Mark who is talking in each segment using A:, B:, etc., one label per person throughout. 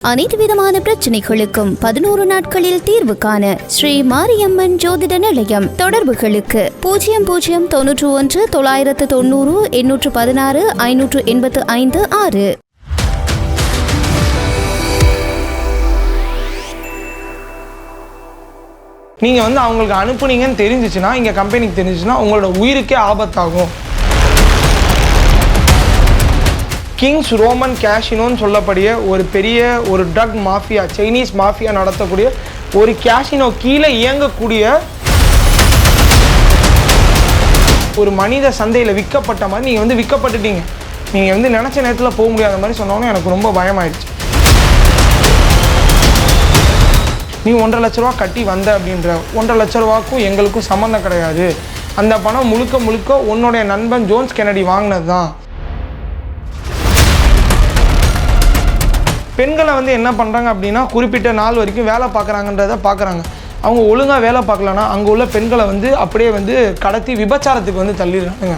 A: அனைத்து விதமான பிரச்சனைகளுக்கும் 11 நாட்களில் தீர்வு காண ஸ்ரீ மாரியம்மன் ஜோதிட நிலையம். தொடர்புகளுக்கு 0091 990 816 585 6.
B: நீங்கள் அவங்களுக்கு அனுப்புனீங்கன்னு தெரிஞ்சிச்சுன்னா, இங்கே கம்பெனிக்கு தெரிஞ்சிச்சுன்னா உங்களோட உயிருக்கே ஆபத்தாகும். கிங்ஸ் ரோமன் கேஷினோன்னு சொல்லக்கூடிய ஒரு பெரிய ஒரு ட்ரக் மாஃபியா, சைனீஸ் மாஃபியா நடத்தக்கூடிய ஒரு கேஷினோ கீழே இயங்கக்கூடிய ஒரு மனித சந்தையில் விற்கப்பட்ட மாதிரி நீங்கள் விற்கப்பட்டுட்டீங்க. நீங்கள் நினச்ச நேரத்தில் போக முடியாத மாதிரி சொன்னோன்னே எனக்கு ரொம்ப பயமாயிடுச்சு. நீ 1.5 லட்ச ரூபா கட்டி வந்த அப்படின்ற 1.5 லட்ச ரூபாக்கும் எங்களுக்கும் சம்மந்தம் கிடையாது. அந்த பணம் முழுக்க முழுக்க உன்னுடைய நண்பன் ஜோன்ஸ் கென்னடி வாங்கினது தான். பெண்களை என்ன பண்ணுறாங்க அப்படின்னா, குறிப்பிட்ட நாள் வரைக்கும் வேலை பார்க்குறாங்கன்றதை பார்க்குறாங்க. அவங்க ஒழுங்காக வேலை பார்க்கலன்னா அங்கே உள்ள பெண்களை அப்படியே கடத்தி விபச்சாரத்துக்கு தள்ளிடுறாங்க.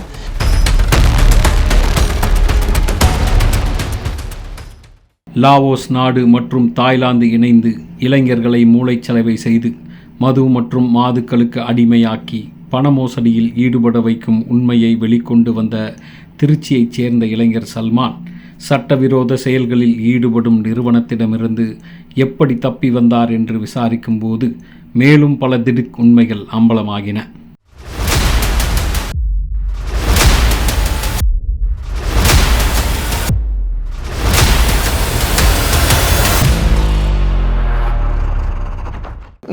C: லாவோஸ் நாடு மற்றும் தாய்லாந்து இணைந்து இளைஞர்களை மூளைச்சலவை செய்து மது மற்றும் மாதுக்களுக்கு அடிமையாக்கி பண மோசடியில் ஈடுபட வைக்கும் உண்மையை வெளிக்கொண்டு வந்த திருச்சியைச் சேர்ந்த இளைஞர் சல்மான் சட்டவிரோத செயல்களில் ஈடுபடும் நிறுவனத்திடமிருந்து எப்படி தப்பி வந்தார் என்று விசாரிக்கும் போது மேலும் பல திடுக் உண்மைகள் அம்பலமாகின.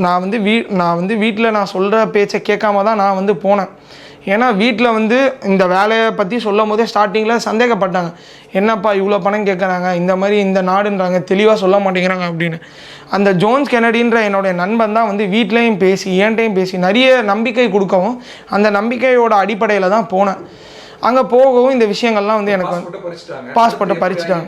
B: நான் வீட்டில் நான் சொல்கிற பேச்சை கேட்காம தான் நான் போனேன். ஏன்னா வீட்டில் இந்த வேலையை பற்றி சொல்லும் போதே ஸ்டார்டிங்கில் சந்தேகப்பட்டாங்க. என்னப்பா இவ்வளோ பணம் கேட்குறாங்க, இந்த மாதிரி இந்த நாடுன்றாங்க, தெளிவாக சொல்ல மாட்டேங்கிறாங்க அப்படின்னு. அந்த ஜோன்ஸ் கென்னடின்ற என்னுடைய நண்பன் தான் வீட்லேயும் பேசி என்கிட்டையும் பேசி நிறைய நம்பிக்கை கொடுக்கவும் அந்த நம்பிக்கையோட அடிப்படையில் தான் போனேன். அங்கே போகவும் இந்த விஷயங்கள்லாம் எனக்கு பாஸ்போர்ட்டை பறிச்சுட்டாங்க.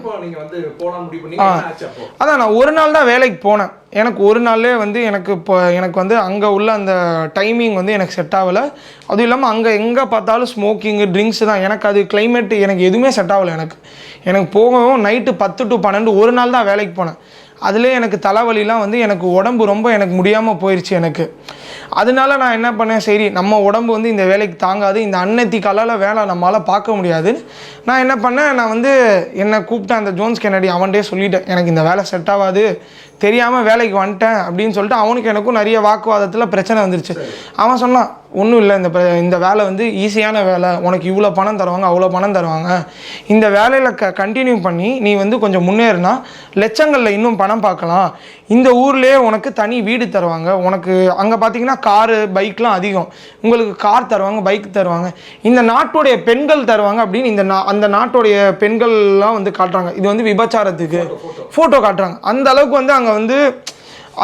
B: அதான் நான் ஒரு நாள் தான் வேலைக்கு போனேன். எனக்கு ஒரு நாள்லேயே எனக்கு அங்கே உள்ள அந்த டைமிங் எனக்கு செட் ஆகலை. அதுவும் இல்லாமல் அங்கே எங்கே பார்த்தாலும் ஸ்மோக்கிங்கு, ட்ரிங்க்ஸ் தான். எனக்கு அது கிளைமேட் எனக்கு எதுவுமே செட் ஆகலை. எனக்கு போகவும் நைட்டு 10 to 12 ஒரு நாள் தான் வேலைக்கு போனேன். அதிலே எனக்கு தலைவலிலாம் எனக்கு உடம்பு ரொம்ப முடியாமல் போயிடுச்சு. அதனால நான் என்ன பண்ணேன், சரி நம்ம உடம்பு இந்த வேலைக்கு தாங்காது, இந்த அன்னெத்திக்கால வேலை நம்மளால் பார்க்க முடியாது. நான் என்ன பண்ணேன், நான் என்னை கூப்பிட்டேன் அந்த ஜோன்ஸ் கென்னடி. அவன்கிட்டே சொல்லிட்டேன், எனக்கு இந்த வேலை செட் ஆகாது, தெரியாமல் வேலைக்கு வந்துட்டேன் அப்படின்னு சொல்லிட்டு அவனுக்கு எனக்கும் நிறைய வாக்குவாதத்தில் பிரச்சனை வந்துருச்சு. அவன் சொன்னான், ஒன்றும் இல்லை, இந்த வேலை ஈஸியான வேலை, உனக்கு இவ்வளோ பணம் தருவாங்க, அவ்வளோ பணம் தருவாங்க, இந்த வேலையில் கண்டினியூ பண்ணி நீ கொஞ்சம் முன்னேறினா லட்சங்களில் இன்னும் பணம் பார்க்கலாம், இந்த ஊர்லேயே உனக்கு தனி வீடு தருவாங்க, உனக்கு அங்கே பார்த்தீங்கன்னா காரு பைக்லாம் அதிகம், உங்களுக்கு கார் தருவாங்க, பைக் தருவாங்க, இந்த நாட்டுடைய பெண்கள் தருவாங்க அப்படின்னு அந்த நாட்டுடைய பெண்கள்லாம் காட்டுறாங்க. இது விபச்சாரத்துக்கு ஃபோட்டோ காட்டுறாங்க. அந்த அளவுக்கு அங்கே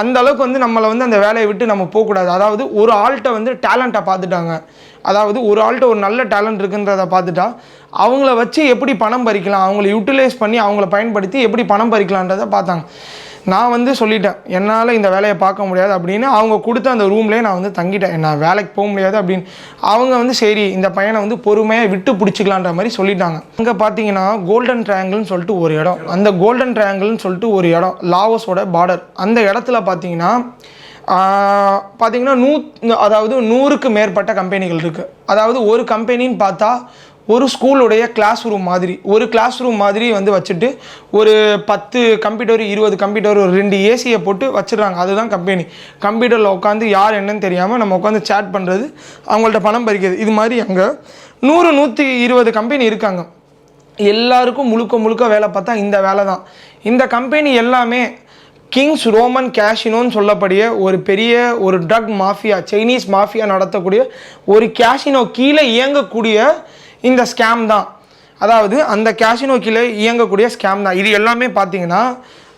B: அந்த அளவுக்கு நம்மளை அந்த வேலையை விட்டு நம்ம போகக்கூடாது. அதாவது ஒரு ஆள்கிட்ட டேலண்ட்டை பார்த்துட்டாங்க. அதாவது ஒரு ஆள்கிட்ட ஒரு நல்ல டேலண்ட் இருக்குன்றதை பார்த்துட்டா அவங்கள வச்சு எப்படி பணம் பறிக்கலாம், அவங்கள யூட்டிலைஸ் பண்ணி அவங்கள பயன்படுத்தி எப்படி பணம் பறிக்கலான்றதை பார்த்தாங்க. நான் சொல்லிட்டேன், என்னால் இந்த வேலையை பார்க்க முடியாது அப்படின்னு. அவங்க கொடுத்த அந்த ரூம்லேயே நான் தங்கிட்டேன். நான் வேலைக்கு போக முடியாது அப்படின்னு. அவங்க சரி இந்த பையனை பொறுமையாக விட்டு பிடிச்சிக்கலான்ற மாதிரி சொல்லிட்டாங்க. அங்கே பார்த்தீங்கன்னா கோல்டன் ட்ரையாங்கிள்னு சொல்லிட்டு ஒரு இடம், அந்த கோல்டன் ட்ரையாங்கிள்னு சொல்லிட்டு ஒரு இடம் லாவோஸோட பார்டர். அந்த இடத்துல பார்த்தீங்கன்னா 100க்கு மேற்பட்ட கம்பெனிகள் இருக்குது. அதாவது ஒரு கம்பெனின்னு பார்த்தா ஒரு ஸ்கூலுடைய கிளாஸ் ரூம் மாதிரி வச்சுட்டு ஒரு 10 கம்ப்யூட்டர் 20 கம்ப்யூட்டர் ஒரு 2 ஏசியை போட்டு வச்சுடுறாங்க. அதுதான் கம்பெனி. கம்ப்யூட்டரில் உட்காந்து யார் என்னன்னு தெரியாமல் நம்ம உட்காந்து சேட் பண்ணுறது, அவங்கள்ட்ட பணம் பறிக்கிறது. இது மாதிரி அங்கே 100-120 கம்பெனி இருக்காங்க. எல்லாருக்கும் முழுக்க வேலை பார்த்தா இந்த வேலை தான். இந்த கம்பெனி எல்லாமே கிங்ஸ் ரோமன் கேஷினோன்னு சொல்லக்கூடிய ஒரு பெரிய ஒரு ட்ரக் மாஃபியா, சைனீஸ் மாஃபியா நடத்தக்கூடிய ஒரு கேஷினோ கீழே இயங்கக்கூடிய இந்த ஸ்கேம் தான். அதாவது அந்த கேஷினோ கீழே இயங்கக்கூடிய ஸ்கேம் தான் இது எல்லாமே. பார்த்தீங்கன்னா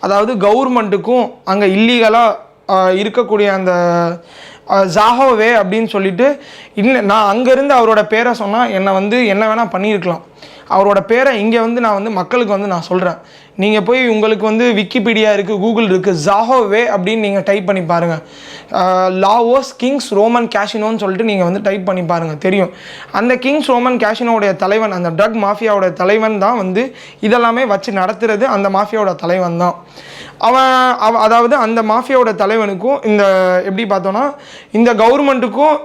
B: அதாவது கவர்மெண்ட்டுக்கும் அங்கே இல்லீகலாக இருக்கக்கூடிய அந்த ஜாஹோவே அப்படின்னு சொல்லிட்டு நான் அங்கேருந்து அவரோட பேரை சொன்னால் என்னை என்ன வேணால் பண்ணியிருக்கலாம். அவரோட பேரை இங்கே நான் மக்களுக்கு நான் சொல்கிறேன். நீங்கள் போய் உங்களுக்கு விக்கிபீடியா இருக்குது, கூகுள் இருக்குது, ஜாஹோவே அப்படின்னு நீங்கள் டைப் பண்ணி பாருங்கள். லாவோஸ் கிங்ஸ் ரோமன் கேஷினோன்னு சொல்லிட்டு நீங்கள் டைப் பண்ணி பாருங்கள், தெரியும். அந்த கிங்ஸ் ரோமன் கேஷினோடைய தலைவன், அந்த ட்ரக் மாஃபியாவோட தலைவன் தான் இதெல்லாமே வச்சு நடத்துறது அந்த மாஃபியாவோட தலைவன் தான். அதாவது அந்த மாஃபியாவோட தலைவனுக்கும் இந்த எப்படி பார்த்தோன்னா இந்த கவர்மெண்ட்டுக்கும்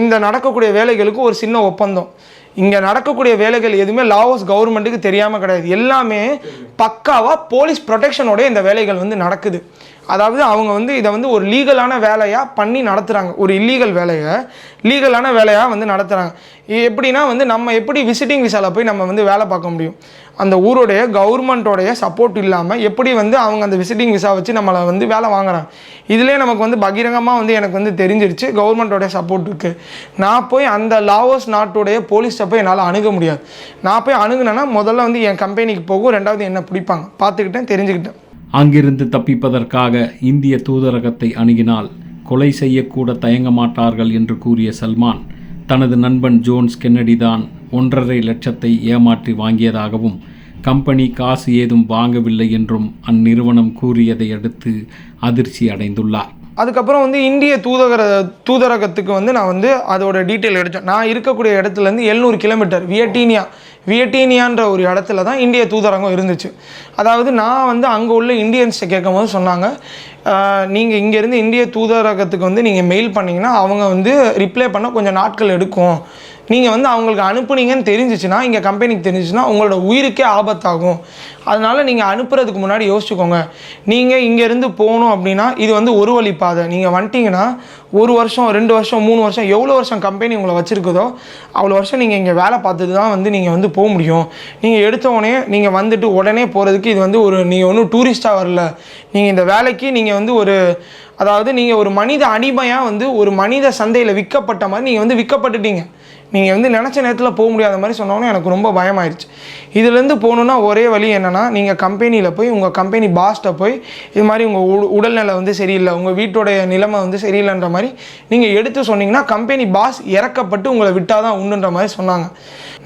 B: இந்த நடக்கக்கூடிய வேலைகளுக்கும் ஒரு சின்ன ஒப்பந்தம். இங்கே நடக்கக்கூடிய வேலைகள் எதுவுமே லாவோஸ் கவர்மெண்ட்டுக்கு தெரியாமல் கிடையாது. எல்லாமே பக்காவாக போலீஸ் ப்ரொடெக்ஷனோட இந்த வேலைகள் வந்து நடக்குது. அதாவது அவங்க வந்து இதை வந்து ஒரு லீகலான வேலையாக பண்ணி நடத்துகிறாங்க. ஒரு இல்லீகல் வேலையை லீகலான வேலையாக வந்து நடத்துகிறாங்க. எப்படின்னா வந்து நம்ம எப்படி விசிட்டிங் விசாவில் போய் நம்ம வந்து வேலை பார்க்க முடியும்? அந்த ஊருடைய கவர்மெண்ட்டோடைய சப்போர்ட் இல்லாமல் எப்படி வந்து அவங்க அந்த விசிட்டிங் விசா வச்சு நம்மளை வந்து வேலை வாங்குறாங்க? இதிலே நமக்கு வந்து பகிரங்கமாக வந்து எனக்கு வந்து தெரிஞ்சிருச்சு கவர்மெண்ட்டோடைய சப்போர்ட் இருக்குது. நான் போய் அந்த லாவோஸ் நாட்டுடைய போலீஸை போய் என்னால் அணுக முடியாது. நான் போய் அணுகுனேன்னா முதல்ல வந்து என் கம்பெனிக்கு போகும், ரெண்டாவது என்னை பிடிப்பாங்க. பார்த்துக்கிட்டேன், தெரிஞ்சுக்கிட்டேன்.
C: அங்கிருந்து தப்பிப்பதற்காக இந்திய தூதரகத்தை அணுகினால் கொலை செய்யக்கூட தயங்க மாட்டார்கள் என்று கூறிய சல்மான் தனது நண்பன் ஜோன்ஸ் கென்னடி தான் 1.5 லட்சத்தை ஏமாற்றி வாங்கியதாகவும் கம்பெனி காசு ஏதும் வாங்கவில்லை என்றும் அந்நிறுவனம் கூறியதை அடுத்து அதிர்ச்சி அடைந்துள்ளார்.
B: அதுக்கப்புறம் வந்து இந்திய தூதரகத்துக்கு வந்து நான் வந்து அதோட டீட்டெயில் எடுத்தேன். நான் இருக்கக்கூடிய இடத்துலேருந்து 700 கிலோமீட்டர் வியட்டீனியான்ற ஒரு இடத்துல தான் இந்திய தூதரகம் இருந்துச்சு. அதாவது நான் வந்து அங்கே உள்ள இந்தியன்ஸை கேட்கும் போது சொன்னாங்க, நீங்கள் இங்கேருந்து இந்திய தூதரகத்துக்கு வந்து நீங்கள் மெயில் பண்ணிங்கன்னா அவங்க வந்து ரிப்ளை பண்ண கொஞ்சம் நாட்கள் எடுக்கும். நீங்கள் வந்து அவங்களுக்கு அனுப்புனீங்கன்னு தெரிஞ்சிச்சுன்னா, இங்கே கம்பெனிக்கு தெரிஞ்சிச்சுன்னா உங்களோட உயிருக்கே ஆபத்தாகும். அதனால் நீங்கள் அனுப்புறதுக்கு முன்னாடி யோசிச்சுக்கோங்க. நீங்கள் இங்கேருந்து போகணும் அப்படின்னா இது வந்து ஒரு வழி பாதை. நீங்கள் வந்துட்டிங்கன்னா 1 வருஷம் 2 வருஷம் 3 வருஷம் எவ்வளோ வருஷம் கம்பெனி உங்களை வச்சுருக்குதோ அவ்வளோ வருஷம் நீங்கள் இங்கே வேலை பார்த்துட்டு தான் வந்து நீங்கள் வந்து போக முடியும். நீங்கள் எடுத்தோடனே நீங்கள் வந்துட்டு உடனே போகிறதுக்கு இது வந்து நீங்கள் ஒன்றும் டூரிஸ்ட்டாக வரல. நீங்கள் இந்த வேலைக்கு நீங்கள் வந்து அதாவது நீங்கள் ஒரு மனித அடிமையாக வந்து ஒரு மனித சந்தையில் விற்கப்பட்ட மாதிரி நீங்கள் வந்து விற்கப்பட்டுட்டீங்க. நீங்கள் வந்து நினச்ச நேரத்தில் போக முடியாத மாதிரி சொன்னோன்னே எனக்கு ரொம்ப பயமாயிடுச்சு. இதுலேருந்து போகணுன்னா ஒரே வழி என்னென்னா, நீங்கள் கம்பெனியில் போய் உங்கள் கம்பெனி பாஸ்ட்டை போய் இது மாதிரி உங்கள் உடல்நிலை வந்து சரியில்லை, உங்கள் வீட்டோடைய நிலைமை வந்து சரியில்லைன்ற மாதிரி நீங்கள் எடுத்து சொன்னீங்கன்னா கம்பெனி பாஸ் இறக்கப்பட்டு உங்களை விட்டால் தான் உண்டுன்ற மாதிரி சொன்னாங்க.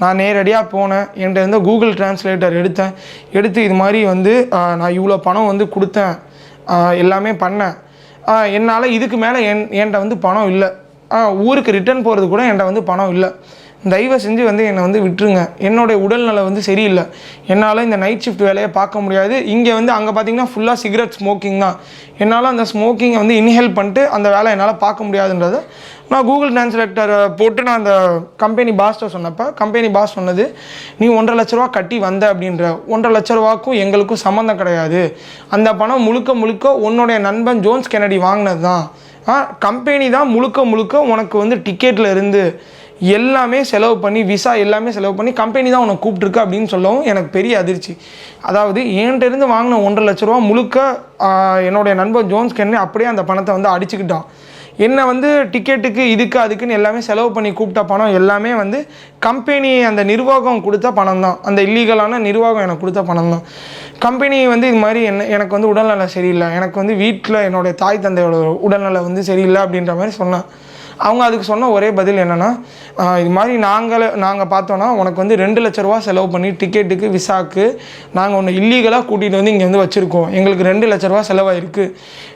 B: நான் நேரடியாக போனேன். என்கிட்ட இருந்த கூகுள் டிரான்ஸ்லேட்டர் எடுத்து இது மாதிரி வந்து நான் இவ்வளோ பணம் வந்து கொடுத்தேன், எல்லாமே பண்ணேன், என்னால் இதுக்கு மேலே என்கிட்ட வந்து பணம் இல்லை, ஊருக்கு ரிட்டர்ன் போகிறது கூட என்கிட்ட வந்து பணம் இல்லை, தயவு செஞ்சு வந்து என்னை வந்து விட்டுருங்க, என்னுடைய உடல்நிலை வந்து சரியில்லை, என்னால் இந்த நைட் ஷிஃப்ட் வேலையை பார்க்க முடியாது. இங்கே வந்து அங்கே பார்த்தீங்கன்னா ஃபுல்லாக சிகரெட் ஸ்மோக்கிங் தான். என்னால் அந்த ஸ்மோக்கிங்கை வந்து இன்ஹேல் பண்ணிட்டு அந்த வேலை என்னால் பார்க்க முடியாதுன்றது நான் கூகுள் டிரான்ஸ்லேட்டரை போட்டு நான் அந்த கம்பெனி பாஸ்ட்டை சொன்னப்போ கம்பெனி பாஸ் சொன்னது, நீ 1.5 லட்ச ரூபா கட்டி வந்த அப்படின்ற 1.5 லட்ச ரூபாக்கும் எங்களுக்கும் சம்மந்தம் கிடையாது. அந்த பணம் முழுக்க உன்னுடைய நண்பன் ஜோன்ஸ் கென்னடி வாங்கினது தான். கம்பெனி தான் முழுக்க உனக்கு வந்து டிக்கெட்டில் இருந்து எல்லாமே செலவு பண்ணி விசா எல்லாமே செலவு பண்ணி கம்பெனி தான் உனக்கு கூப்பிட்ருக்கு அப்படின்னு சொல்லவும் எனக்கு பெரிய அதிர்ச்சி. அதாவது என்கிட்ட இருந்து வாங்கின 1.5 லட்ச ரூபா முழுக்க என்னுடைய நண்பர் ஜோன்ஸ் கென்னடி அப்படியே அந்த பணத்தை வந்து அடிச்சுக்கிட்டான். என்னை வந்து டிக்கெட்டுக்கு இதுக்கு அதுக்குன்னு எல்லாமே செலவு பண்ணி கூப்பிட்ட பணம் எல்லாமே வந்து கம்பெனி அந்த நிர்வாகம் கொடுத்த பணம் தான். அந்த இல்லீகலான நிர்வாகம் எனக்கு கொடுத்த பணம் தான். கம்பெனி வந்து இது மாதிரி எனக்கு வந்து உடல்நலை சரியில்லை, எனக்கு வந்து வீட்டில் என்னுடைய தாய் தந்தையோட உடல்நலை வந்து சரியில்லை அப்படின்ற மாதிரி சொன்னேன். அவங்க அதுக்கு சொன்ன ஒரே பதில் என்னென்னா, இது மாதிரி நாங்கள் பார்த்தோன்னா உனக்கு வந்து 2 லட்ச ரூபா செலவு பண்ணி டிக்கெட்டுக்கு விசாக்கு நாங்கள் ஒன்று இல்லீகலாக கூட்டிகிட்டு வந்து இங்கே வந்து வச்சுருக்கோம், எங்களுக்கு 2 லட்ச ரூபா செலவாயிருக்கு,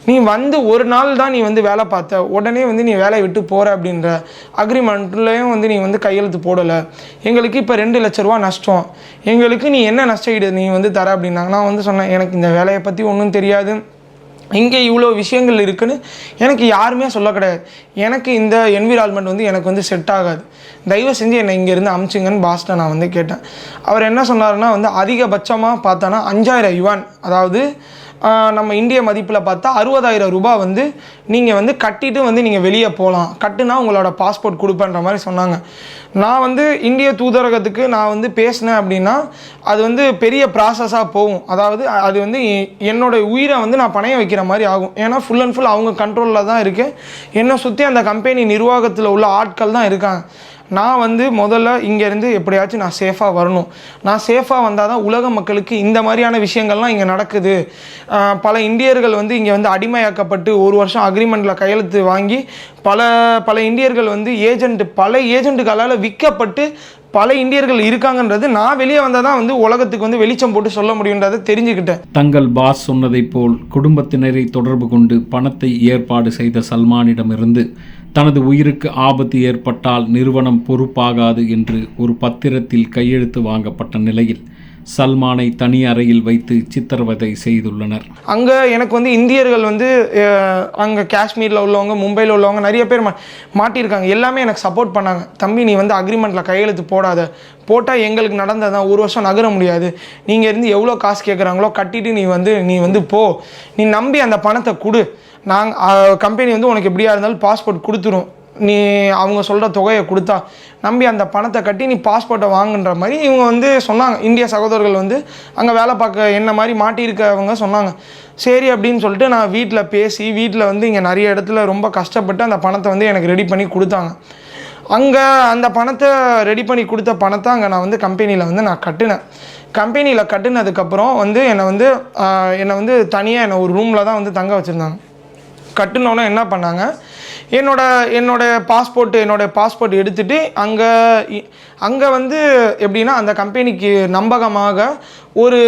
B: நீ வந்து ஒரு நாள் தான் நீ வந்து வேலை பார்த்த, உடனே வந்து நீ வேலையை விட்டு போகிற அப்படின்ற அக்ரிமெண்ட்லேயும் வந்து நீ வந்து கையெழுத்து போடலை, எங்களுக்கு இப்போ 2 லட்ச ரூபா நஷ்டம், எங்களுக்கு நீ என்ன நஷ்டம் நீ வந்து தர அப்படின்னாங்க. நான் வந்து சொன்னேன், எனக்கு இந்த வேலையை பற்றி ஒன்றும் தெரியாது, இங்கே இவ்வளோ விஷயங்கள் இருக்குதுன்னு எனக்கு யாருமே சொல்ல கிடையாது, எனக்கு இந்த என்விரான்மெண்ட் வந்து எனக்கு வந்து செட் ஆகாது, தயவு செஞ்சு என்னை இங்கேருந்து அமுச்சிங்கன்னு பாஸ்ட்டை நான் வந்து கேட்டேன். அவர் என்ன சொன்னார்னா வந்து அதிகபட்சமாக பார்த்தோன்னா 5000 யுவான், அதாவது நம்ம இந்திய மதிப்பில் பார்த்தா 60,000 ரூபாய் வந்து நீங்கள் வந்து கட்டிட்டு வந்து நீங்கள் வெளியே போகலாம், கட்டுனா உங்களோட பாஸ்போர்ட் கொடுப்பேன்ற மாதிரி சொன்னாங்க. நான் வந்து இந்திய தூதரகத்துக்கு நான் வந்து பேசினேன் அப்படின்னா அது வந்து பெரிய ப்ராசஸாக போகும். அதாவது அது வந்து என்னோடய உயிரை வந்து நான் பணைய வைக்கிற மாதிரி ஆகும். ஏன்னா ஃபுல் அண்ட் ஃபுல் அவங்க கண்ட்ரோலில் தான் இருக்கேன். என்னை சுற்றி அந்த கம்பெனி நிர்வாகத்தில் உள்ள ஆட்கள் தான் இருக்காங்க. நான் வந்து முதல்ல இங்கேருந்து எப்படியாச்சும் நான் சேஃபாக வரணும். நான் சேஃபாக வந்தால் தான் உலக மக்களுக்கு இந்த மாதிரியான விஷயங்கள்லாம் இங்கே நடக்குது, பல இந்தியர்கள் வந்து இங்கே வந்து அடிமையாக்கப்பட்டு 1 வருஷம் அக்ரிமெண்ட்டில் கையெழுத்து வாங்கி பல இந்தியர்கள் வந்து பல ஏஜென்ட்டுகளால் விற்கப்பட்டு பல இந்தியர்கள் இருக்காங்கன்றது நான் வெளியே வந்தால் தான் வந்து உலகத்துக்கு வந்து வெளிச்சம் போட்டு சொல்ல முடியுன்றதை தெரிஞ்சுக்கிட்டேன்.
C: தங்கள் பாஸ் சொன்னதைப் போல் குடும்பத்தினரை தொடர்பு கொண்டு பணத்தை ஏற்பாடு செய்த சல்மானிடமிருந்து தனது உயிருக்கு ஆபத்து ஏற்பட்டால் நிறுவனம் பொறுப்பாகாது என்று ஒரு பத்திரத்தில் கையெழுத்து வாங்கப்பட்ட நிலையில் சல்மானை தனி அறையில் வைத்து சித்திரவதை செய்துள்ளனர்.
B: அங்கே எனக்கு வந்து இந்தியர்கள் வந்து அங்கே காஷ்மீரில் உள்ளவங்க, மும்பையில் உள்ளவங்க நிறைய பேர் மாட்டியிருக்காங்க. எல்லாமே எனக்கு சப்போர்ட் பண்ணாங்க. தம்பி, நீ வந்து அக்ரிமெண்ட்டில் கையெழுத்து போடாத, போட்டால் எங்களுக்கு நடந்ததான், ஒரு வருஷம் நகர முடியாது, நீங்கள் இருந்து எவ்வளோ காசு கேட்குறாங்களோ கட்டிட்டு நீ வந்து போ, நீ நம்பி அந்த பணத்தை கொடு, கம்பெனி வந்து உனக்கு எப்படியா இருந்தாலும் பாஸ்போர்ட் கொடுத்துரும், நீ அவங்க சொல்கிற தொகையை கொடுத்தா நம்பி அந்த பணத்தை கட்டி நீ பாஸ்போர்ட்டை வாங்குன்ற மாதிரி இவங்க வந்து சொன்னாங்க. இந்திய சகோதரர்கள் வந்து அங்கே வேலை பார்க்க என்ன மாதிரி மாட்டியிருக்கவங்க சொன்னாங்க. சரி அப்படின்னு சொல்லிட்டு நான் வீட்டில் பேசி, வீட்டில் வந்து இங்கே நிறைய இடத்துல ரொம்ப கஷ்டப்பட்டு அந்த பணத்தை வந்து எனக்கு ரெடி பண்ணி கொடுத்தாங்க. அங்கே அந்த பணத்தை ரெடி பண்ணி கொடுத்த பணத்தை அங்கே நான் வந்து கம்பெனியில் வந்து நான் கட்டினேன். கம்பெனியில் கட்டினதுக்கப்புறம் வந்து என்னை வந்து தனியாக என்னை ஒரு ரூமில் தான் வந்து தங்க வச்சுருந்தாங்க. கட்டினோன்னே என்ன பண்ணாங்க, என்னோட பாஸ்போர்ட் எடுத்துகிட்டு அங்கே வந்து எப்படின்னா அந்த கம்பெனிக்கு நம்பகமாக ஒரு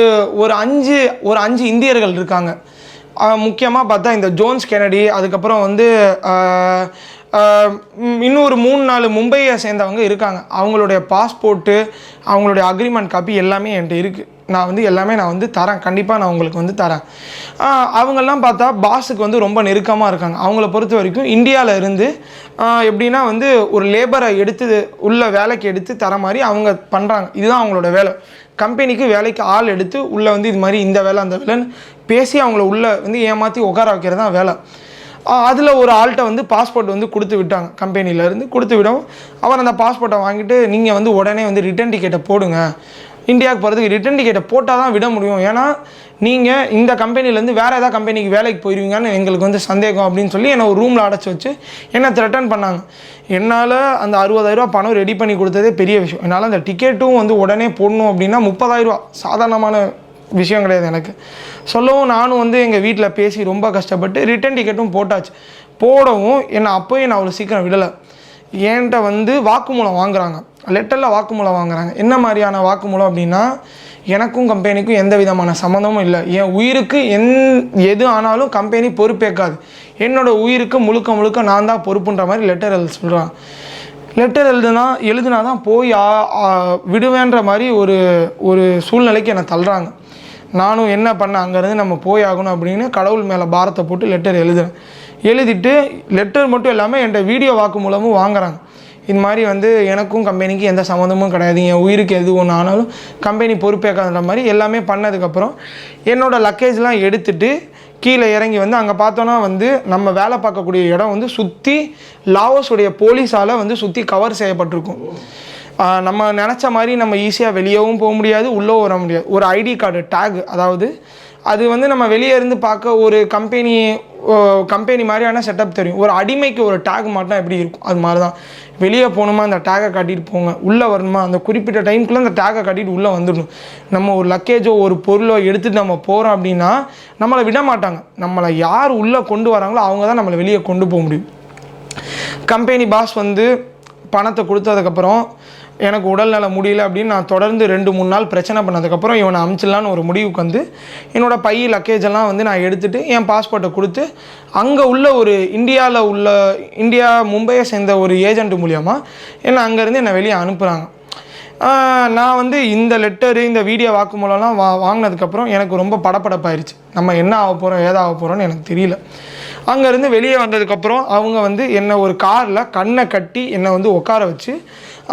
B: 5 இந்தியர்கள் இருக்காங்க. முக்கியமாக பார்த்தா இந்த ஜோன்ஸ் கெனடி, அதுக்கப்புறம் வந்து இன்னொரு 3-4 மும்பையை சேர்ந்தவங்க இருக்காங்க. அவங்களுடைய பாஸ்போர்ட்டு, அவங்களுடைய அக்ரிமெண்ட் காப்பி எல்லாமே என்கிட்ட இருக்குது. நான் வந்து தரேன், கண்டிப்பாக நான் உங்களுக்கு வந்து தரேன். அவங்கெல்லாம் பார்த்தா பாஸுக்கு வந்து ரொம்ப நெருக்கமாக இருக்காங்க. அவங்கள பொறுத்த வரைக்கும் இந்தியாவில் இருந்து எப்படின்னா வந்து ஒரு லேபரை உள்ள வேலைக்கு எடுத்து தர மாதிரி அவங்க பண்ணுறாங்க. இதுதான் அவங்களோட வேலை. கம்பெனிக்கு வேலைக்கு ஆள் எடுத்து உள்ளே வந்து இது மாதிரி இந்த வேலை அந்த வேலைன்னு பேசி அவங்கள உள்ளே வந்து ஏமாற்றி உட்கார வைக்கிறது தான் வேலை. அதில் ஒரு ஆள்கிட்ட வந்து பாஸ்போர்ட் வந்து கொடுத்து விட்டாங்க. கம்பெனியிலேருந்து கொடுத்து விடவும் அவர் அந்த பாஸ்போர்ட்டை வாங்கிட்டு நீங்கள் வந்து உடனே வந்து ரிட்டன் டிக்கெட்டை போடுங்க, இந்தியாவுக்கு போகிறதுக்கு ரிட்டன் டிக்கெட்டை போட்டால் தான் விட முடியும், ஏன்னா நீங்கள் இந்த கம்பெனிலேருந்து வேறு ஏதாவது கம்பெனிக்கு வேலைக்கு போயிடுவீங்கன்னு எங்களுக்கு வந்து சந்தேகம் அப்படின்னு சொல்லி என்னை ஒரு ரூமில் அடைச்சி வச்சு என்னை த்ரெட்டன் பண்ணாங்க. என்னால் அந்த 60,000 பணம் ரெடி பண்ணி கொடுத்ததே பெரிய விஷயம். என்னால் அந்த டிக்கெட்டும் வந்து உடனே போடணும் அப்படின்னா 30,000 சாதாரணமான விஷயம் கிடையாது எனக்கு. சொல்லவும் நானும் வந்து எங்கள் வீட்டில் பேசி ரொம்ப கஷ்டப்பட்டு ரிட்டன் டிக்கெட்டும் போட்டாச்சு. போடவும் அப்போயும் என்னை அவ்வளோ சீக்கிரம் விடலை. என்கிட்ட வந்து வாக்குமூலம் வாங்குறாங்க, லெட்டரில் வாக்குமூலம் வாங்குறாங்க. என்ன மாதிரியான வாக்குமூலம் அப்படின்னா, எனக்கும் கம்பெனிக்கும் எந்த விதமான சம்மந்தமும் இல்லை, என் உயிருக்கு எது ஆனாலும் கம்பெனி பொறுப்பேற்காது, என்னோடய உயிருக்கு முழுக்க நான் தான் பொறுப்புன்ற மாதிரி லெட்டர் எழுத சொல்கிறான். லெட்டர் எழுதுனா தான் போய் விடுவேன்ற மாதிரி ஒரு சூழ்நிலைக்கு என்னை தள்ளுறாங்க. நானும் என்ன பண்ணேன், அங்கேருந்து நம்ம போய் ஆகணும் அப்படின்னு கடவுள் மேலே பாரத்தை போட்டு லெட்டர் எழுதிட்டு லெட்டர் மட்டும் இல்லாமல் என்கிட்ட வீடியோ வாக்குமூலமும் வாங்குறாங்க. இது மாதிரி வந்து எனக்கும் கம்பெனிக்கு எந்த சம்மந்தமும் கிடையாது, என் உயிருக்கு எது ஒன்று ஆனாலும் கம்பெனி பொறுப்பேற்காதுன்ற மாதிரி எல்லாமே பண்ணதுக்கப்புறம் என்னோடய லக்கேஜ்லாம் எடுத்துகிட்டு கீழே இறங்கி வந்து அங்கே பார்த்தோன்னா வந்து நம்ம வேலை பார்க்கக்கூடிய இடம் வந்து சுற்றி லாவோஸுடைய போலீஸால் வந்து சுற்றி கவர் செய்யப்பட்டிருக்கும். நம்ம நினச்ச மாதிரி நம்ம ஈஸியாக வெளியவும் போக முடியாது, உள்ளே வர முடியாது. ஒரு ஐடி கார்டு டேக், அதாவது அது வந்து நம்ம வெளியே இருந்து பார்க்க ஒரு கம்பெனி மாதிரியான செட்டப் தெரியும். ஒரு அடிமைக்கு ஒரு டேக் மாட்டினா எப்படி இருக்கும், அது மாதிரி தான். வெளியே போகணுமா அந்த டேகை காட்டிட்டு போங்க, உள்ளே வரணுமா அந்த குறிப்பிட்ட டைமுக்குள்ளே அந்த டேகை காட்டிட்டு உள்ளே வந்துடணும். நம்ம ஒரு லக்கேஜோ ஒரு பொருளோ எடுத்துகிட்டு நம்ம போகிறோம் அப்படின்னா நம்மளை விட மாட்டாங்க. நம்மளை யார் உள்ளே கொண்டு வராங்களோ அவங்க தான் நம்மளை வெளியே கொண்டு போக முடியும். கம்பெனி பாஸ் வந்து பணத்தை கொடுத்ததுக்கப்புறம் எனக்கு உடல்நல முடியல அப்படின்னு நான் தொடர்ந்து 2-3 நாள் பிரச்சனை பண்ணதுக்கப்புறம் இவனை அமுச்சிடலான்னு ஒரு முடிவுக்கு வந்து என்னோடய பை லக்கேஜெல்லாம் வந்து நான் எடுத்துகிட்டு என் பாஸ்போர்ட்டை கொடுத்து அங்கே உள்ள ஒரு இந்தியா மும்பையை சேர்ந்த ஒரு ஏஜென்ட் மூலியமாக அங்கேருந்து என்னை வெளியே அனுப்புகிறாங்க. நான் வந்து இந்த லெட்டரு இந்த வீடியோ வாக்குமூலம்லாம் வாங்கினதுக்கப்புறம் எனக்கு ரொம்ப படப்படப்பாயிருச்சு. நம்ம என்ன ஆக போகிறோம் ஏதாக போகிறோன்னு எனக்கு தெரியல. அங்கேருந்து வெளியே வந்ததுக்கப்புறம் அவங்க வந்து என்னை ஒரு காரில் கண்ணை கட்டி என்னை வந்து உட்கார வச்சு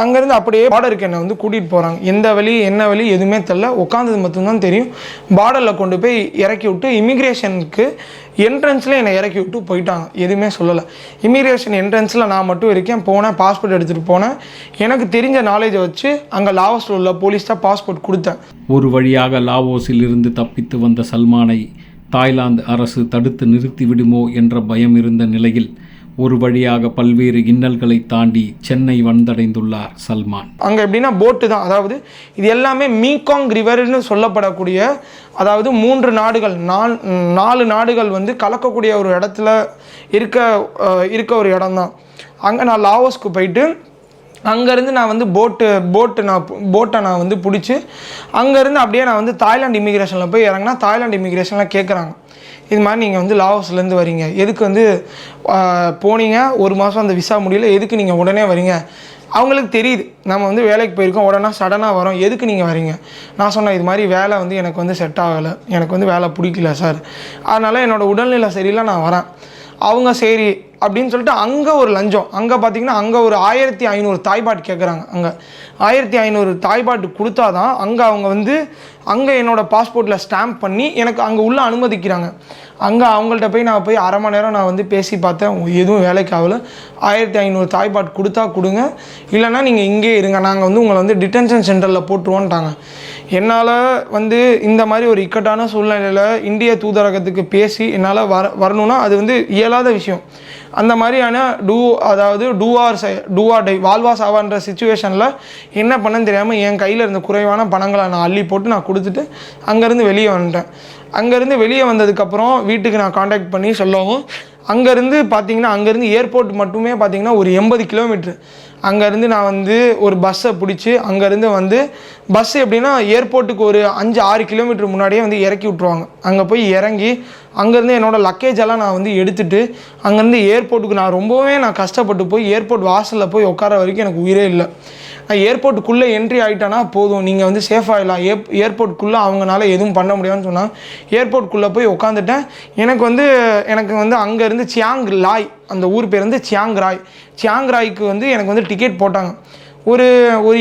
B: அங்கேருந்து அப்படியே பார்டருக்கு என்னை வந்து கூட்டிகிட்டு போகிறாங்க. எந்த வழி என்ன வழி எதுவுமே தெரில, உட்காந்தது மட்டும்தான் தெரியும். பார்டரில் கொண்டு போய் இறக்கி விட்டு இமிக்ரேஷனுக்கு என்ட்ரன்ஸில் என்னை இறக்கி விட்டு போயிட்டாங்க, எதுவுமே சொல்லலை. இமிக்ரேஷன் என்ட்ரன்ஸில் நான் மட்டும் இருக்கேன். போனேன், பாஸ்போர்ட் எடுத்துகிட்டு போனேன். எனக்கு தெரிஞ்ச நாலேஜை வச்சு அங்கே லாவோஸில் உள்ள போலீஸ் தான் பாஸ்போர்ட் கொடுத்தேன்.
C: ஒரு வழியாக லாவோஸில் இருந்து தப்பித்து வந்த சல்மானை தாய்லாந்து அரசு தடுத்து நிறுத்திவிடுமோ என்ற பயம் இருந்த நிலையில் ஒரு வழியாக பல்வேறு இன்னல்களை தாண்டி சென்னை வந்தடைந்துள்ளார் சல்மான்.
B: அங்கே எப்படின்னா போட்டு தான், அதாவது இது எல்லாமே மீகாங் ரிவர்னு சொல்லப்படக்கூடிய, அதாவது 3 நாடுகள் 4 நாடுகள் வந்து கலக்கக்கூடிய ஒரு இடத்துல இருக்க ஒரு இடம் தான். அங்கே நான் லாவோஸ்க்கு போயிட்டு அங்கேருந்து நான் வந்து போட்டை நான் வந்து பிடிச்சி அங்கேருந்து அப்படியே நான் வந்து தாய்லாந்து இமிக்ரேஷனில் போய் இறங்கினா தாய்லாந்து இமிக்ரேஷனில் கேட்குறாங்க, இது மாதிரி நீங்கள் வந்து லாவோஸ்லேருந்து வரீங்க, எதுக்கு வந்து போனீங்க, 1 மாதம் அந்த விசா முடியல, எதுக்கு நீங்கள் உடனே வரீங்க, அவங்களுக்கு தெரியுது நம்ம வந்து வேலைக்கு போயிருக்கோம், உடனே சடனாக வரோம், எதுக்கு நீங்கள் வரீங்க? நான் சொன்னேன் இது மாதிரி வேலை வந்து எனக்கு வந்து செட் ஆகலை, எனக்கு வந்து வேலை பிடிக்கல சார், அதனால் என்னோடய உடல்நிலை சரியில்லை, நான் வரேன். அவங்க சரி அப்படின்னு சொல்லிட்டு அங்கே ஒரு லஞ்சம், அங்கே பார்த்தீங்கன்னா அங்கே ஒரு 1500 தாய்பாட்டு கேட்குறாங்க. அங்கே 1500 தாய்பாட்டு கொடுத்தா தான் அங்கே அவங்க வந்து அங்கே என்னோடய பாஸ்போர்ட்டில் ஸ்டாம்ப் பண்ணி எனக்கு அங்கே உள்ளே அனுமதிக்கிறாங்க. அங்கே அவங்கள்ட்ட போய் நான் போய் அரை மணி நேரம் நான் வந்து பேசி பார்த்தேன், எதுவும் வேலைக்கு ஆகலை. 1500 தாய்பாட்டு கொடுத்தா கொடுங்க, இல்லைன்னா நீங்கள் இங்கே இருங்க, நாங்கள் வந்து உங்களை வந்து டிடென்ஷன் சென்டரில் போட்டுருவோன்ட்டாங்க. என்னால் வந்து இந்த மாதிரி ஒரு இக்கட்டான சூழ்நிலையில் இந்திய தூதரகத்துக்கு பேசி என்னால் வரணும்னா அது வந்து இயலாத விஷயம். அந்த மாதிரியான டூ ஆர் டை வாழ்வா சாவான்ற சுச்சுவேஷனில் என்ன பண்ணன்னு தெரியாமல் என் கையில் இருந்த குறைவான பணங்களை நான் அள்ளி போட்டு நான் கொடுத்துட்டு அங்கேருந்து வெளியே வந்துட்டேன். அங்கேருந்து வெளியே வந்ததுக்கப்புறம் வீட்டுக்கு நான் காண்டாக்ட் பண்ணி சொல்லவும், அங்கேருந்து பார்த்தீங்கன்னா அங்கேருந்து ஏர்போர்ட் மட்டுமே பார்த்தீங்கன்னா ஒரு 80 கிலோமீட்ரு. அங்கேருந்து நான் வந்து ஒரு பஸ்ஸை பிடிச்சி அங்கேருந்து வந்து பஸ் எப்படின்னா ஏர்போர்ட்டுக்கு ஒரு 5-6 கிலோமீட்டர் முன்னாடியே வந்து இறக்கி விட்ருவாங்க. அங்கே போய் இறங்கி அங்கேருந்து என்னோடய லக்கேஜெல்லாம் நான் வந்து எடுத்துகிட்டு அங்கேருந்து ஏர்போர்ட்டுக்கு நான் கஷ்டப்பட்டு போய் ஏர்போர்ட் வாசலில் போய் உட்கார வரைக்கும் எனக்கு உயிரே இல்லை. நான் ஏர்போர்ட்டுக்குள்ளே என்ட்ரி ஆகிட்டேன்னா போதும், நீங்கள் வந்து சேஃபாகிடலாம், ஏர்போர்ட்டுக்குள்ளே அவங்களால எதுவும் பண்ண முடியாதுன்னு சொன்னாங்க. ஏர்போர்ட்டுக்குள்ளே போய் உட்காந்துட்டேன். எனக்கு வந்து அங்கேருந்து சியாங் லாய், அந்த ஊர் பேர் வந்து சியாங் ராய்க்கு வந்து எனக்கு வந்து டிக்கெட் போட்டாங்க. ஒரு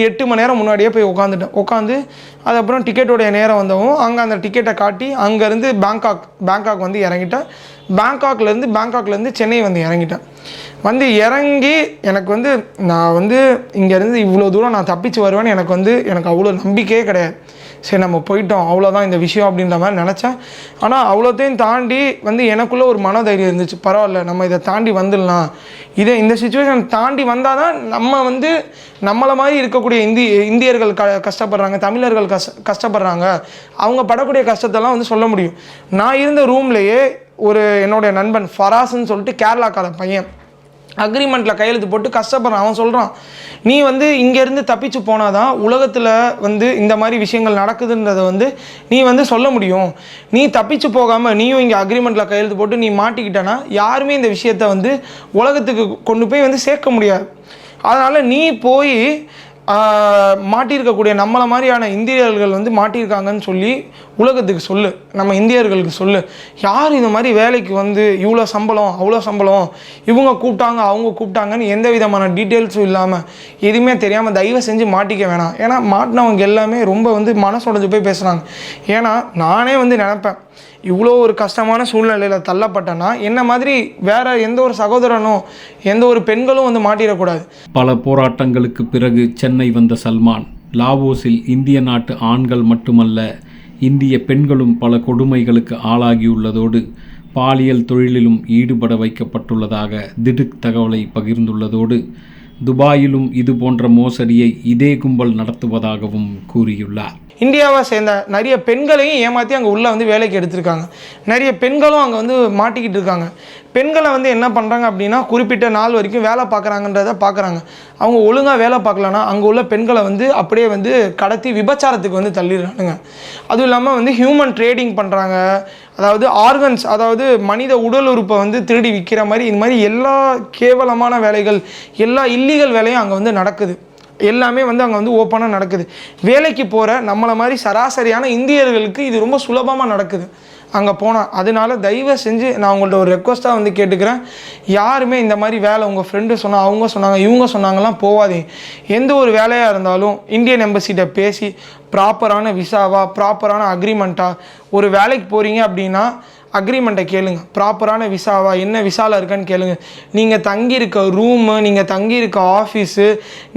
B: 8 மணி நேரம் முன்னாடியே போய் உட்காந்து அதுக்கப்புறம் டிக்கெட்டோடைய நேரம் வந்தவும் அங்கே அந்த டிக்கெட்டை காட்டி அங்கேருந்து பேங்காக் வந்து இறங்கிட்டேன். பேங்காக்லேருந்து சென்னை வந்து இறங்கி எனக்கு வந்து நான் வந்து இங்கேருந்து இவ்வளோ தூரம் நான் தப்பிச்சு வருவேன்னு எனக்கு அவ்வளோ நம்பிக்கையே கிடையாது. சரி நம்ம போயிட்டோம், அவ்வளோதான் இந்த விஷயம் அப்படின்ற மாதிரி நினச்சேன். ஆனால் அவ்வளோத்தையும் தாண்டி வந்து எனக்குள்ளே ஒரு மனதைரியம் இருந்துச்சு, பரவாயில்ல நம்ம இதை தாண்டி வந்துடலாம், இந்த சுச்சுவேஷன் தாண்டி வந்தால் தான் நம்ம வந்து நம்மளை மாதிரி இருக்கக்கூடிய இந்தியர்கள் கஷ்டப்படுறாங்க, தமிழர்கள் கஷ்டப்படுறாங்க, அவங்க படக்கூடிய கஷ்டத்தெல்லாம் வந்து சொல்ல முடியும். நான் இருந்த ரூம்லேயே என்னுடைய நண்பன் ஃபராஸ்ன்னு சொல்லிட்டு கேரளாக்கார பையன் அக்ரிமெண்ட்டில் கையெழுத்து போட்டு கஷ்டப்படுறான். அவன் சொல்கிறான், நீ வந்து இங்கேருந்து தப்பிச்சு போனால் தான் உலகத்தில் வந்து இந்த மாதிரி விஷயங்கள் நடக்குதுன்றதை வந்து நீ வந்து சொல்ல முடியும். நீ தப்பிச்சு போகாமல் நீயும் இங்கே அக்ரிமெண்ட்டில் கையெழுத்து போட்டு நீ மாட்டிக்கிட்டேன்னா யாருமே இந்த விஷயத்தை வந்து உலகத்துக்கு கொண்டு போய் வந்து சேர்க்க முடியாது. அதனால் நீ போய் மாட்டியிருக்கக்கூடிய நம்மளை மாதிரியான இந்தியர்கள் வந்து மாட்டியிருக்காங்கன்னு சொல்லி உலகத்துக்கு சொல்லு, நம்ம இந்தியர்களுக்கு சொல்லு. யார் இந்த மாதிரி வேலைக்கு வந்து இவ்வளோ சம்பளம் அவ்வளோ சம்பளம், இவங்க கூப்பிட்டாங்க அவங்க கூப்பிட்டாங்கன்னு எந்த விதமான டீட்டெயில்ஸும் இல்லாமல் எதுவுமே தெரியாமல் தயவு செஞ்சு மாட்டிக்க வேணாம். ஏன்னா மாட்டினவங்க எல்லாமே ரொம்ப வந்து மனசுடைஞ்சு போய் பேசுகிறாங்க. ஏன்னா நானே வந்து நினப்பேன், இவ்வளோ ஒரு கஷ்டமான சூழ்நிலையில் தள்ளப்பட்டேன்னா என்ன மாதிரி வேற எந்த ஒரு சகோதரனும் எந்த ஒரு பெண்களும் வந்து மாட்டிடக்கூடாது.
C: பல போராட்டங்களுக்கு பிறகு சென்னை வந்த சல்மான் லாவோஸில் இந்திய நாட்டு ஆண்கள் மட்டுமல்ல இந்திய பெண்களும் பல கொடுமைகளுக்கு ஆளாகியுள்ளதோடு பாலியல் தொழிலிலும் ஈடுபட வைக்கப்பட்டுள்ளதாக திடுக் தகவலை பகிர்ந்துள்ளதோடு துபாயிலும் இது போன்ற மோசடியை இதே கும்பல் நடத்துவதாகவும் கூறியுள்ளார்.
B: இந்தியாவை சேர்ந்த நிறைய பெண்களையும் ஏமாற்றி அங்கே உள்ளே வந்து வேலைக்கு எடுத்திருக்காங்க. நிறைய பெண்களும் அங்கே வந்து மாட்டிக்கிட்டு இருக்காங்க. பெண்களை வந்து என்ன பண்ணுறாங்க அப்படின்னா குறிப்பிட்ட நாள் வரைக்கும் வேலை பார்க்குறாங்கன்றதை பார்க்குறாங்க. அவங்க ஒழுங்காக வேலை பார்க்கலன்னா அங்கே உள்ள பெண்களை வந்து அப்படியே வந்து கடத்தி விபச்சாரத்துக்கு வந்து தள்ளிடுறானுங்க. அதுவும் இல்லாமல் வந்து ஹியூமன் ட்ரேடிங் பண்ணுறாங்க. அதாவது ஆர்கன்ஸ், அதாவது மனித உடல் உறுப்பை வந்து திருடி விற்கிற மாதிரி இந்த மாதிரி எல்லா கேவலமான வேலைகள், எல்லா இல்லீகல் வேலையும் அங்கே வந்து நடக்குது. எல்லாமே வந்து அங்கே வந்து ஓப்பனாக நடக்குது. வேலைக்கு போகிற நம்மளை மாதிரி சராசரியான இந்தியர்களுக்கு இது ரொம்ப சுலபமாக நடக்குது அங்கே போனால். அதனால தயவு செஞ்சு நான் உங்கள்ட்ட ஒரு ரெக்வஸ்ட்டாக வந்து கேட்டுக்கிறேன், யாருமே இந்த மாதிரி வேலை உங்கள் ஃப்ரெண்டு சொன்னால் அவங்க சொன்னாங்க இவங்க சொன்னாங்கலாம் போகாதீங்க. எந்த ஒரு வேலையாக இருந்தாலும் இந்தியன் எம்பசிகிட்ட பேசி ப்ராப்பரான விசாவா ப்ராப்பரான அக்ரிமெண்ட்டாக ஒரு வேலைக்கு போகிறீங்க அப்படின்னா அக்ரிமெண்ட்டை கேளுங்க, ப்ராப்பரான விசாவா என்ன விசாவில் இருக்கான்னு கேளுங்க. நீங்கள் தங்கியிருக்க ரூமு, நீங்கள் தங்கியிருக்க ஆஃபீஸு,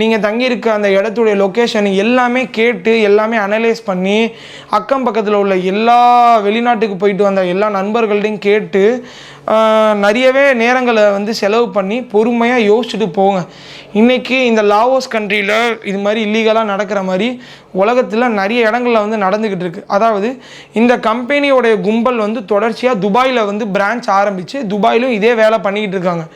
B: நீங்கள் தங்கியிருக்க அந்த இடத்துடைய லொக்கேஷன் எல்லாமே கேட்டு எல்லாமே அனலைஸ் பண்ணி அக்கம் பக்கத்தில் உள்ள எல்லா வெளிநாட்டுக்கு போயிட்டு வந்த எல்லா நண்பர்கள்டையும் கேட்டு நிறையவே நேரங்களை வந்து செலவு பண்ணி பொறுமையாக யோசிச்சுட்டு போங்க. இன்றைக்கி இந்த லாவோஸ் கண்ட்ரியில் இது மாதிரி இல்லீகலாக நடக்கிற மாதிரி உலகத்தில் நிறைய இடங்களில் வந்து நடந்துக்கிட்டு இருக்குது. அதாவது இந்த கம்பெனியோடைய கும்பல் வந்து தொடர்ச்சியாக துபாயில் வந்து பிரான்ச் ஆரம்பித்து துபாயிலும் இதே வேலை பண்ணிக்கிட்டு இருக்காங்க.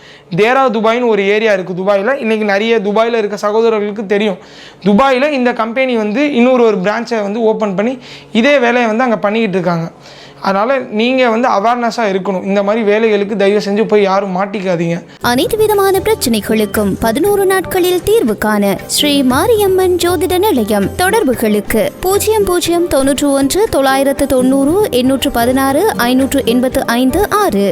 B: தேரா துபாய்னு ஒரு ஏரியா இருக்குது துபாயில். இன்றைக்கி நிறைய துபாயில் இருக்க சகோதரர்களுக்கு தெரியும், துபாயில் இந்த கம்பெனி வந்து இன்னொரு பிரான்ச்சை வந்து ஓப்பன் பண்ணி இதே வேலையை வந்து அங்கே பண்ணிக்கிட்டு இருக்காங்க. அதனால் நீங்கள் வந்து அவேர்னஸாக இருக்கணும். இந்த மாதிரி வேலைகளுக்கு தயவு செஞ்சு போய் யாரும் மாட்டிக்காதீங்க.
A: அனைத்து விதமான பிரச்சனைகளுக்கும் 11 நாட்களில் தீர்வு காண ஸ்ரீ மாரியம்மன் ஜோதிட நிலையம். தொடர்புகளுக்கு 0091 990 816 585 6.